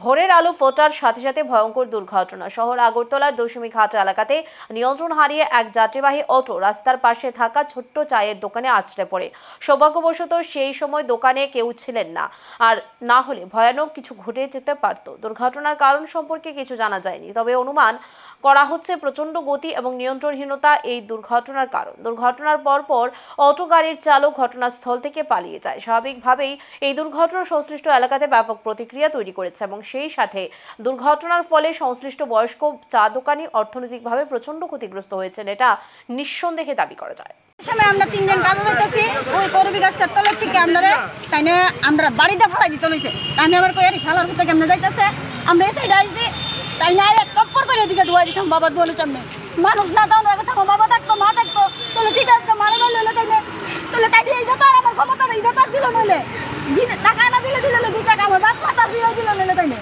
ভোরের আলো ফোটার সাথে সাথে ভয়ঙ্কর দুর্ঘটনা। শহর আগরতলার দশমীঘাট এলাকাতে নিয়ন্ত্রণ হারিয়ে এক যাত্রীবাহী অটো রাস্তার পাশে থাকা ছোট্ট চায়ের দোকানে আছড়ে পড়ে। সৌভাগ্যবশত সেই সময় দোকানে কেউ ছিলেন না, আর না হলে ভয়ানক কিছু ঘটে যেতে পারত। দুর্ঘটনার কারণ সম্পর্কে কিছু জানা যায়নি, তবে অনুমান করা হচ্ছে প্রচণ্ড গতি এবং নিয়ন্ত্রণহীনতা এই দুর্ঘটনার কারণ। দুর্ঘটনার পরপর অটো গাড়ির চালক ঘটনাস্থল থেকে পালিয়ে যায়। স্বাভাবিকভাবেই এই দুর্ঘটনা সংশ্লিষ্ট এলাকাতে ব্যাপক প্রতিক্রিয়া তৈরি করেছে এবং সেই সাথে দুর্ঘটনার ফলে সংশ্লিষ্ট বয়স্ক চা দোকানি অর্থনৈতিকভাবে প্রচণ্ড ক্ষতিগ্রস্ত হয়েছেন, এটা নিঃসন্দেহে দাবি করা যায়। সময় আমরা তিনজন কাজ করতেছি, ওই করবি গাছটার তলের থেকে আমরা বাড়িতে ফালাই দিতে লইছে। আমি আবার কই শালার থেকে আমরা যাইতেছে, আমরা এসে ডাইছি তাই না টপ্পর করে এদিকে ঢুয়াই দিতাম বাবার দোয়ালের সামনে। মানুষ না দাও না কথা, বাবা থাকতো মা থাকতো, চলো ঠিক আছে মারা গেল তাইলে তোলে তাই এইটা তো আর আমার ক্ষমতা নেই, এটা তো দিল নইলে টাকা না দিলে 2 টাকা আমার বাপ মাতার দিল নইলে তাইলে।